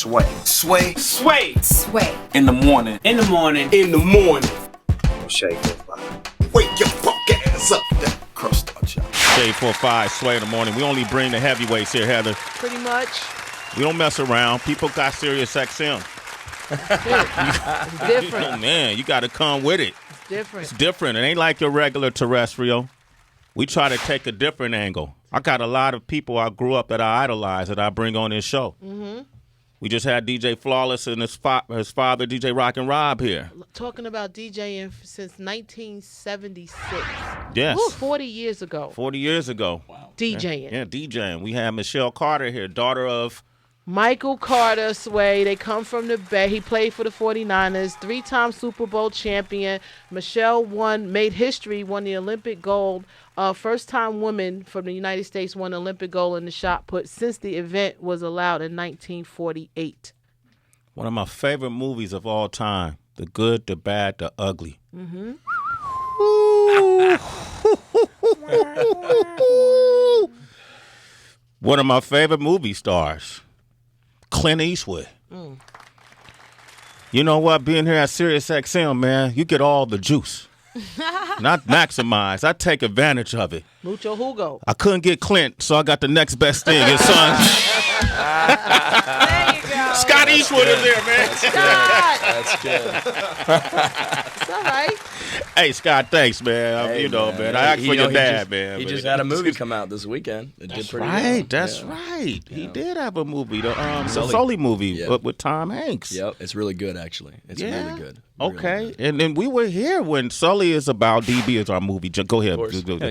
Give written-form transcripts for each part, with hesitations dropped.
Sway. Sway. Sway. Sway. In the morning. In the morning. In the morning. Shade 45. Wake your punk ass up. That crust out, y'all. Shade 45, Sway in the morning. We only bring the heavyweights here, Heather. Pretty much. We don't mess around. People got Sirius XM. It's different. Oh, man, you got to come with it. It's different. It's different. It ain't like your regular terrestrial. We try to take a different angle. I got a lot of people I grew up that I idolize that I bring on this show. Mm-hmm. We just had DJ Flawless and his father, DJ Rock and Rob, here. Talking about DJing since 1976. Yes. Ooh, 40 years ago. 40 years ago. Wow. DJing. Yeah, DJing. We had Michelle Carter here, daughter of Michael Carter, Sway. They come from the Bay. He played for the 49ers, 3-time Super Bowl champion. Michelle made history, won the Olympic gold. First-time woman from the United States won Olympic gold in the shot put since the event was allowed in 1948. one of my favorite movies of all time, The Good, the Bad, the Ugly. Mm-hmm. One of my favorite movie stars, Clint Eastwood. Mm. You know what? Being here at Sirius XM, man, you get all the juice. Not maximize. I take advantage of it. Mucho jugo. I couldn't get Clint, so I got the next best thing. His son. There you go. Scott Eastwood is there, man. Scott. That's good. It's all right. Hey, Scott, thanks, man. Hey, man. I asked for your dad, man. He but just had a movie come out this weekend. It did pretty right. well. That's right. He did have a movie, the Sully movie, but with Tom Hanks. Yep, it's really good, actually. It's really good. Okay, really good. and then we were here when Sully is about. DB is our movie. Go ahead.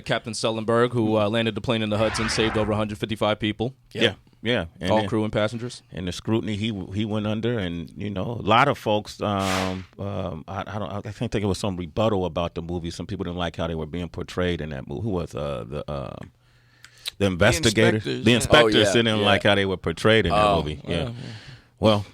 Captain Sullenberg, who landed the plane in the Hudson, saved over 155 people. Yeah. And all crew and passengers. And the scrutiny he went under, and a lot of folks. I can't think it was some rebuttal about the movie. Some people didn't like how they were being portrayed in that movie. Who was the investigators? The inspectors didn't like how they were portrayed in that movie. Yeah. Well,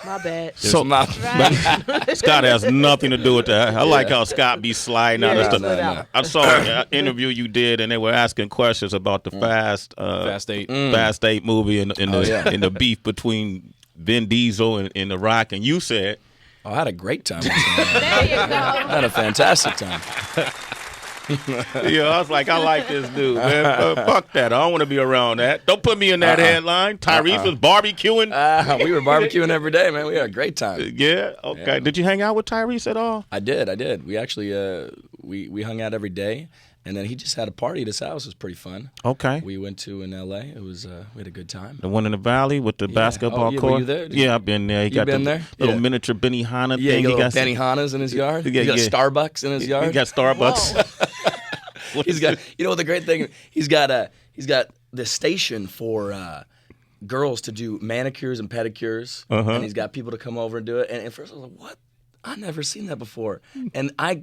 My bad. So Scott has nothing to do with that. I like how Scott be sliding out of stuff. No. I saw an interview you did, and they were asking questions about the Fast 8 movie and the beef between Vin Diesel and The Rock, and you said, I had a great time. There you go. I had a fantastic time. I was like, I like this dude, man. Fuck that. I don't want to be around that. Don't put me in that headline. Tyrese was barbecuing. We were barbecuing every day, man. We had a great time. Yeah, okay. Yeah. Did you hang out with Tyrese at all? I did. We actually we hung out every day, and then he just had a party at his house. It was pretty fun. Okay. We went to in L.A. It was we had a good time. The one in the valley with the basketball court. Were you there? I've been there. He got been the there? little miniature Benihana thing. He got Benihanas in his yard. He got Starbucks in his yard. He got Starbucks. He's got. The great thing. He's got the station for girls to do manicures and pedicures, and he's got people to come over and do it. And at first I was like, "What? I've never seen that before." And by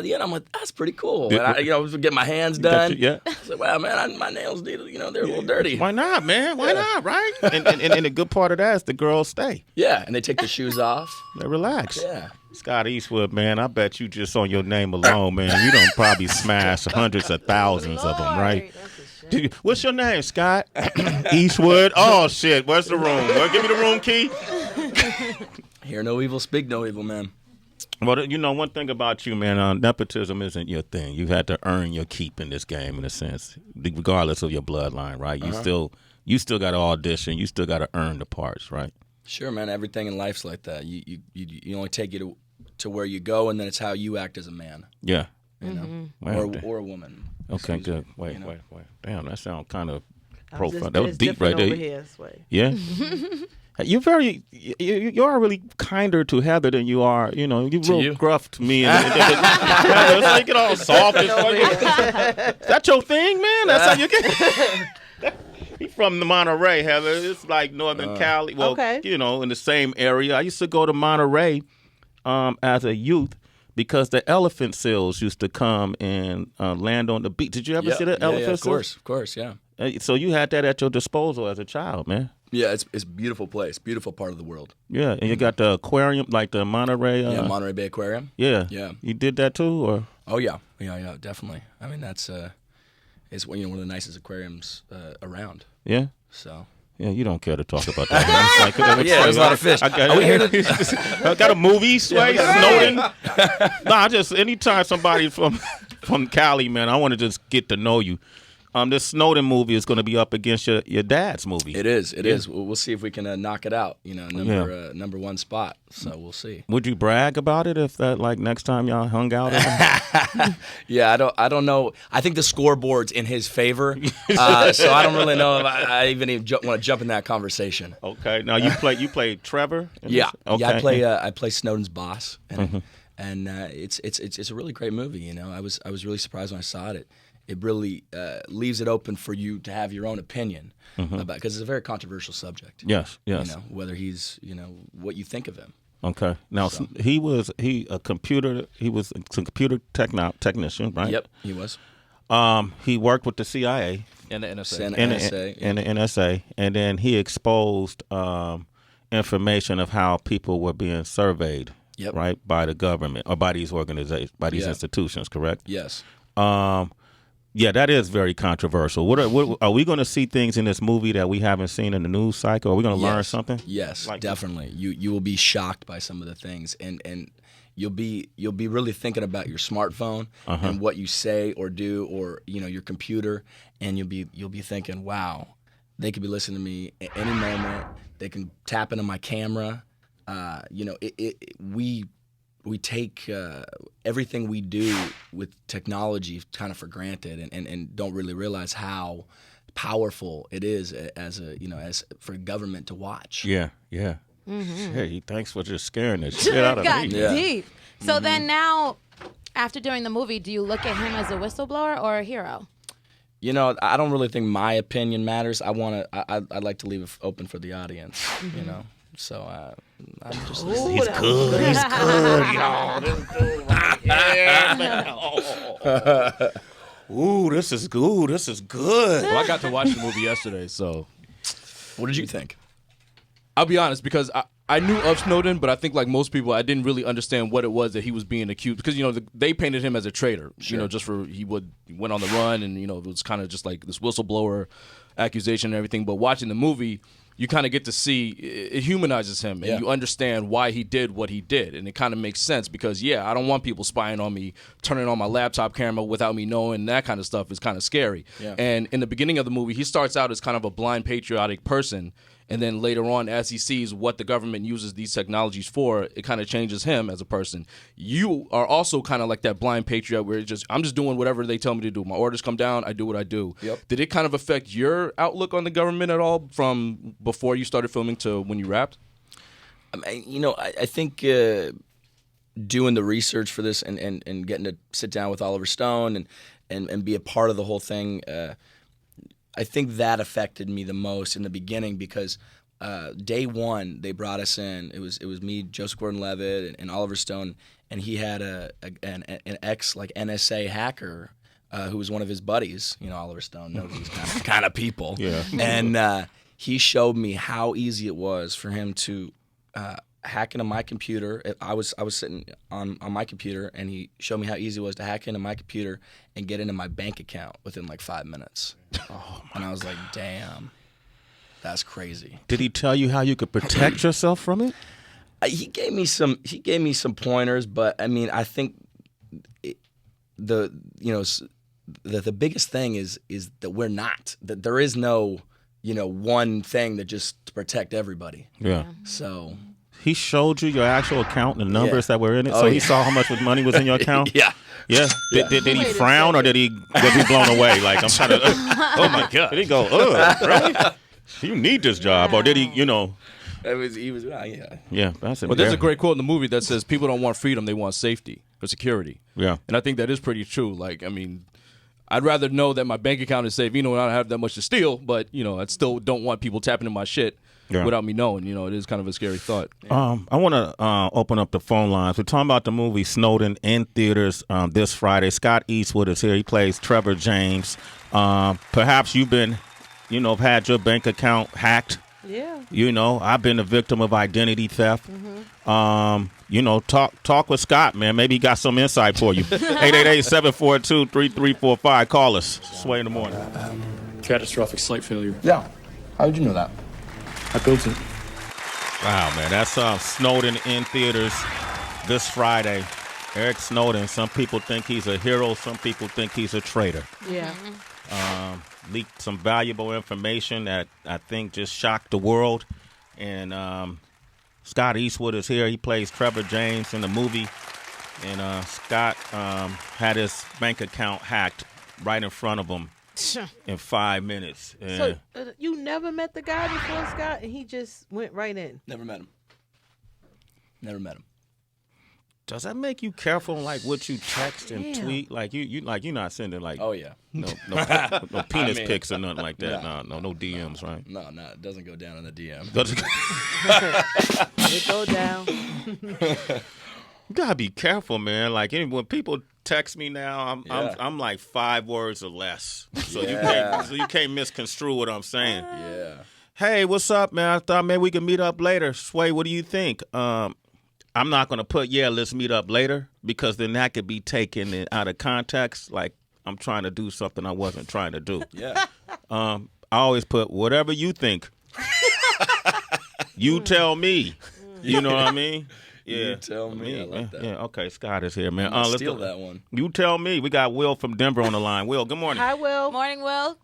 the end, I'm like, "That's pretty cool." And I was getting my hands done. I was like, "Wow, man, my nails need, they're a little dirty." Why not, man? Why not, right? And the good part of that is the girls stay. Yeah, and they take the shoes off. They relax. Yeah. Scott Eastwood, man, I bet you just on your name alone, man, you done probably smashed hundreds of thousands of them, right? What's your name, Scott? Eastwood? Oh, shit. Where's the room? Give me the room key. Hear no evil, speak no evil, man. Well, one thing about you, man, nepotism isn't your thing. You've had to earn your keep in this game, in a sense, regardless of your bloodline, right? You still got to audition. You still got to earn the parts, right? Sure, man. Everything in life's like that. You only take you to where you go, and then it's how you act as a man. Yeah. Or a woman. Okay, good. Wait. Damn, that sounds kind of profound. That was deep right there. Here, yeah. You are really kinder to Heather than you are. You're real gruff to me. Heather, it's like get all soft. Is that your thing, man? That's how you get. He's from the Monterey, Heather. It's like Northern Cali. Well, in the same area. I used to go to Monterey as a youth because the elephant seals used to come and land on the beach. Did you ever see the elephant seals? Of course, yeah. So you had that at your disposal as a child, man. Yeah, it's a beautiful place, beautiful part of the world. Yeah, and you got the aquarium, like the Monterey. Monterey Bay Aquarium. Yeah. You did that too, or? Oh yeah, definitely. I mean, that's it's one of the nicest aquariums around. Yeah. So. Yeah, you don't care to talk about that. It's like, yeah, there's a lot of fish. I got a movie, Sway, Snowden. Nah, just anytime somebody from Cali, man, I want to just get to know you. This Snowden movie is going to be up against your dad's movie. It is. It is. We'll see if we can knock it out. You know, number one spot. So we'll see. Would you brag about it if that next time y'all hung out? Yeah, I don't know. I think the scoreboard's in his favor, so I don't really know if I even want to jump in that conversation. Okay. Now you play Trevor. Yeah. Okay. Yeah. I play Snowden's boss, and it's a really great movie. You know, I was really surprised when I saw it. It really leaves it open for you to have your own opinion about, because it's a very controversial subject. Yes. You know, whether he's, what you think of him. Okay. Now he was a computer technician, right? Yep, he was. He worked with the CIA and the NSA. And the NSA, and then he exposed information of how people were being surveyed, right, by the government or by these organizations, by these institutions, correct? Yes. Yeah, that is very controversial. What are we going to see things in this movie that we haven't seen in the news cycle? Are we going to learn something? Yes, definitely. You will be shocked by some of the things, and you'll be really thinking about your smartphone and what you say or do, or your computer, and you'll be thinking, wow, they could be listening to me at any moment. They can tap into my camera. We take everything we do with technology kind of for granted, and don't really realize how powerful it is as for government to watch. Yeah. Mm-hmm. Hey, thanks for just scaring the shit out of me. Deep. So then now, after doing the movie, do you look at him as a whistleblower or a hero? I don't really think my opinion matters. I'd like to leave it open for the audience. So I'm just. He's good. He's good, y'all. This is good. Yeah, man. Ooh, this is good. This is good. Well, I got to watch the movie yesterday, so. What did you think? I'll be honest, because I knew of Snowden, but I think like most people, I didn't really understand what it was that he was being accused, because they painted him as a traitor. Sure. Just for he went on the run, and it was kind of just like this whistleblower accusation and everything. But watching the movie, you kind of get to see it humanizes him, and you understand why he did what he did, and it kind of makes sense because I don't want people spying on me, turning on my laptop camera without me knowing. That kind of stuff is kind of scary. Yeah. And in the beginning of the movie, he starts out as kind of a blind patriotic person, and then later on, as he sees what the government uses these technologies for, it kind of changes him as a person. You are also kind of like that blind patriot where I'm just doing whatever they tell me to do. My orders come down, I do what I do. Yep. Did it kind of affect your outlook on the government at all from before you started filming to when you wrapped? I think doing the research for this and getting to sit down with Oliver Stone and be a part of the whole thing, I think that affected me the most in the beginning because day one they brought us in. It was me, Joseph Gordon-Levitt, and Oliver Stone, and he had an ex-NSA hacker who was one of his buddies. Oliver Stone knows these kind of people. Yeah. And he showed me how easy it was for him to hack into my computer. I was sitting on my computer, and he showed me how easy it was to hack into my computer and get into my bank account within like 5 minutes. And I was like, damn, that's crazy. Did he tell you how you could protect yourself from it? He gave me some pointers, but I mean, I think the biggest thing is that we're not, that there is no one thing that just to protect everybody. Yeah. So he showed you your actual account and the numbers that were in it, so he saw how much money was in your account. Yeah. Did he frown or was he blown away? Like, I'm trying to. Oh my God! Did he go? Really? You need this job, or did he? He was. Yeah, that's it. But there's a great quote in the movie that says, "People don't want freedom; they want safety or security." Yeah, and I think that is pretty true. Like, I mean, I'd rather know that my bank account is safe. I don't have that much to steal, but I still don't want people tapping in my shit. Yeah. Without me knowing, it is kind of a scary thought. I want to open up the phone lines. We're talking about the movie Snowden in theaters this Friday. Scott Eastwood is here. He plays Trevor James. Perhaps you've been, had your bank account hacked. Yeah. I've been a victim of identity theft. Mm-hmm. Talk with Scott, man. Maybe he got some insight for you. 888-742-3345. Call us. Sway in the morning. Catastrophic slight failure. Yeah. How did you know that? I built it. Wow, man. That's Snowden in theaters this Friday. Eric Snowden. Some people think he's a hero. Some people think he's a traitor. Yeah. Leaked some valuable information that I think just shocked the world. And Scott Eastwood is here. He plays Trevor James in the movie. And Scott had his bank account hacked right in front of him in 5 minutes. And So you never met the guy before, Scott, and he just went right in. Never met him. Never met him. does that make you careful on like what you text and tweet? Like you're not sending like Oh yeah. no penis pics or nothing like that. No DMs, right? No, it doesn't go down in the DM. It go down. You gotta be careful, man. Like when people text me now, I'm like 5 words or less, so you can't misconstrue what I'm saying. Yeah. Hey, what's up, man? I thought maybe we could meet up later. Sway, what do you think? I'm not gonna put let's meet up later, because then that could be taken out of context. Like I'm trying to do something I wasn't trying to do. Yeah. I always put whatever you think. You tell me. You know what I mean? Yeah. You tell me. I like that. Yeah. Okay. Scott is here, man. Let's steal that one. You tell me. We got Will from Denver on the line. Will, good morning. Hi, Will. Morning, Will.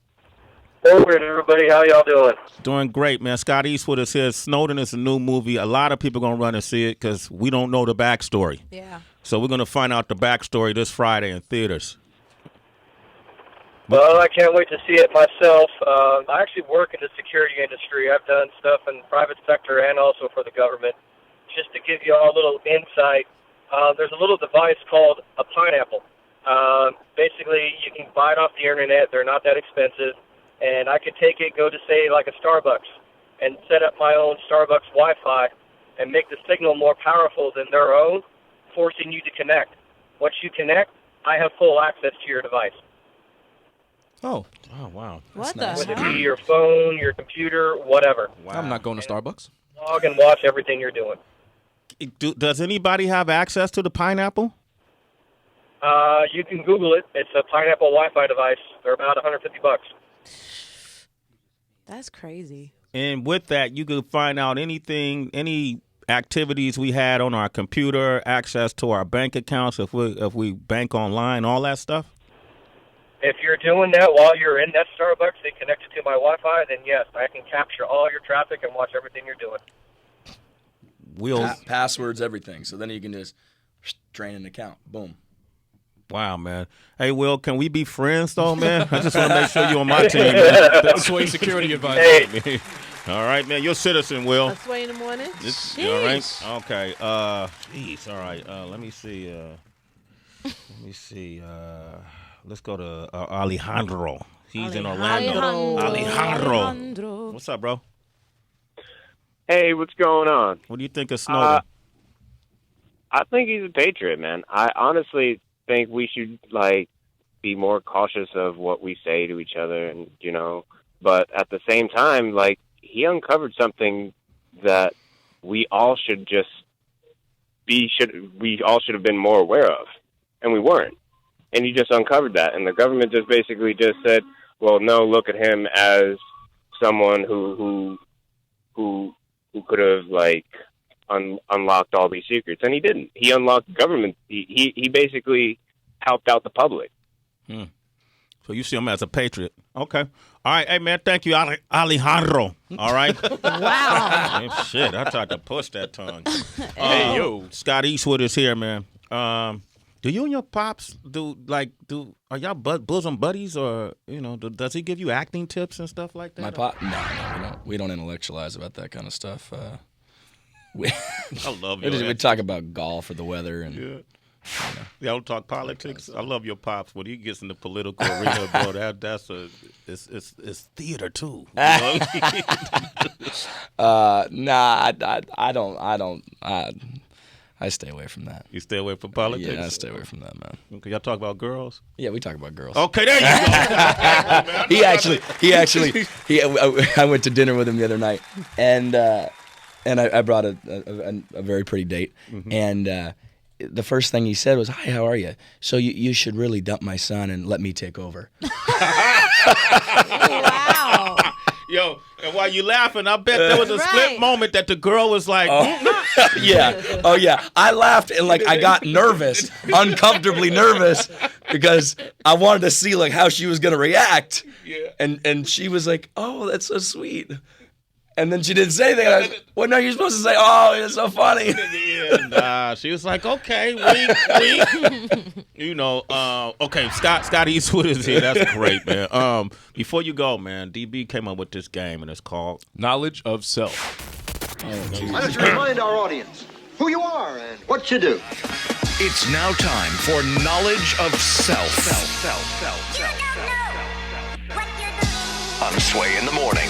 Morning, everybody. How y'all doing? Doing great, man. Scott Eastwood is here. Snowden is a new movie. A lot of people going to run and see it because we don't know the backstory. Yeah. So we're going to find out the backstory this Friday in theaters. Well, I can't wait to see it myself. I actually work in the security industry. I've done stuff in the private sector and also for the government. Just to give you all a little insight, there's a little device called a pineapple. Basically, you can buy it off the internet. They're not that expensive. And I could take it, go to, say, like a Starbucks, and set up my own Starbucks Wi-Fi and make the signal more powerful than their own, forcing you to connect. Once you connect, I have full access to your device. Oh, wow. What nice. the Whether it hell? be your phone, your computer, whatever. Wow. I'm not going to Starbucks. Log and watch everything you're doing. Does anybody have access to the pineapple? You can Google it. It's a pineapple Wi-Fi device. They're about $150. That's crazy. And with that, you could find out anything, any activities we had on our computer, access to our bank accounts, if we bank online, all that stuff. If you're doing that while you're in that Starbucks and connected to my Wi-Fi, then yes, I can capture all your traffic and watch everything you're doing. Passwords, everything. So then you can just drain an account. Boom. Wow, man. Hey, Will, can we be friends, though, man? I just want to make sure you're on my team, man. That's Sway security advisor. Hey, All right, man. You're a citizen, Will. That's way in the morning. All right? Okay. Jeez. All right. Let me see. Let's go to Alejandro. He's in Orlando. Alejandro. What's up, bro? Hey, what's going on? What do you think of Snowden? I think he's a patriot, man. I honestly think we should be more cautious of what we say to each other, and but at the same time, he uncovered something that we all should have been more aware of, and we weren't. And he just uncovered that, and the government just basically just said, "Well, no, look at him as someone who could have unlocked all these secrets," and he didn't. He unlocked the government. He basically helped out the public. So you see him as a patriot. Okay. All right. Hey, man, thank you, Alejandro. All right? Wow. Hey, shit, I tried to push that tongue. Hey, yo. Scott Eastwood is here, man. Do you and your pops are y'all bosom buddies, or does he give you acting tips and stuff like that? My pop? No, we don't intellectualize about that kind of stuff. I love you. We talk about golf or the weather, and Y'all don't talk politics. I love your pops when he gets in the political arena, bro. It's theater too. Nah, I don't. I stay away from that. You stay away from politics? Yeah, I stay away from that, man. Okay, y'all talk about girls? Yeah, we talk about girls. Okay, there you go. I went to dinner with him the other night, and I brought a very pretty date, and the first thing he said was, "Hi, how are you? So you should really dump my son and let me take over." Wow. Yo, and while you laughing, I bet there was a split moment that the girl was like, yeah. Oh, yeah. I laughed and, like, I got nervous, uncomfortably nervous, because I wanted to see, like, how she was going to react. Yeah. And she was like, oh, that's so sweet. And then she didn't say anything. And I was, well, no, you're supposed to say, oh, it's so funny. Nah, she was like, okay, wink. You know, okay, Scott Eastwood is here. That's great, man. Before you go, man, DB came up with this game, and it's called Knowledge of Self. Why don't you remind our audience who you are and what you do? It's now time for Knowledge of Self. On Sway in the Morning.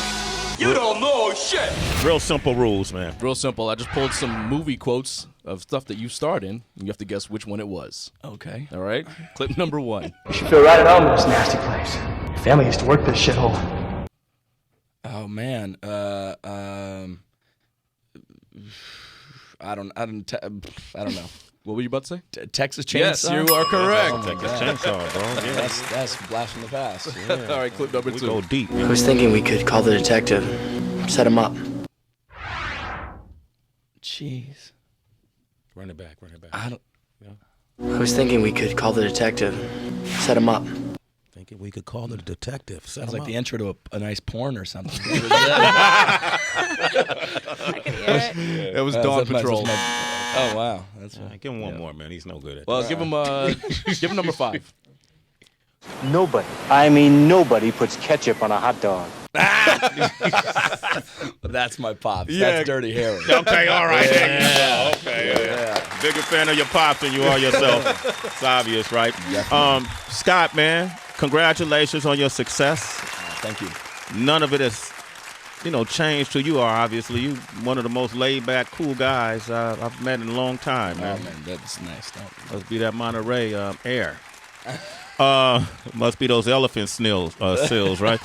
You don't know shit. Real simple rules, man. Real simple. I just pulled some movie quotes of stuff that you starred in. You have to guess which one it was. Okay. All right? Clip number 1. You should feel right at home in this nasty place. Your family used to work this shithole. Oh, man. I don't know. What were you about to say? Texas Chainsaw? Yes, you are correct. Texas Chainsaw, bro. Yeah. That's a blast from the past. All right, clip number 2. We go deep. I was thinking we could call the detective, set him up. Jeez. Run it back. I was thinking we could call the detective, set him up. Thinking we could call the detective. Sounds like the intro to a nice porn or something. I can hear it. It was Dawn Patrol. Oh, wow. That's right. Give him one more, man. He's no good at Well, that. give him number 5. Nobody puts ketchup on a hot dog. That's my pops. That's Dirty Harry. Okay, all right. Yeah. Okay. Yeah. Bigger fan of your pops than you are yourself. It's obvious, right? Scott, man, congratulations on your success. Thank you. None of it has, changed who you are, obviously. You one of the most laid-back, cool guys I've met in a long time, man. Oh, man, that's nice. Must be that Monterey air. Must be those elephant seals, right?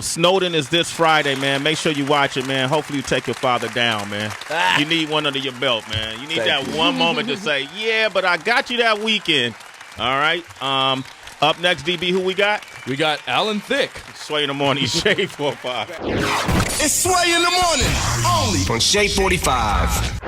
Snowden is this Friday, man. Make sure you watch it, man. Hopefully you take your father down, man. You need one under your belt, man. You need one moment to say, yeah, but I got you that weekend. All right? Up next, DB, who we got? We got Alan Thicke. Sway in the Morning, Shade 45. It's Sway in the Morning, only on Shade 45.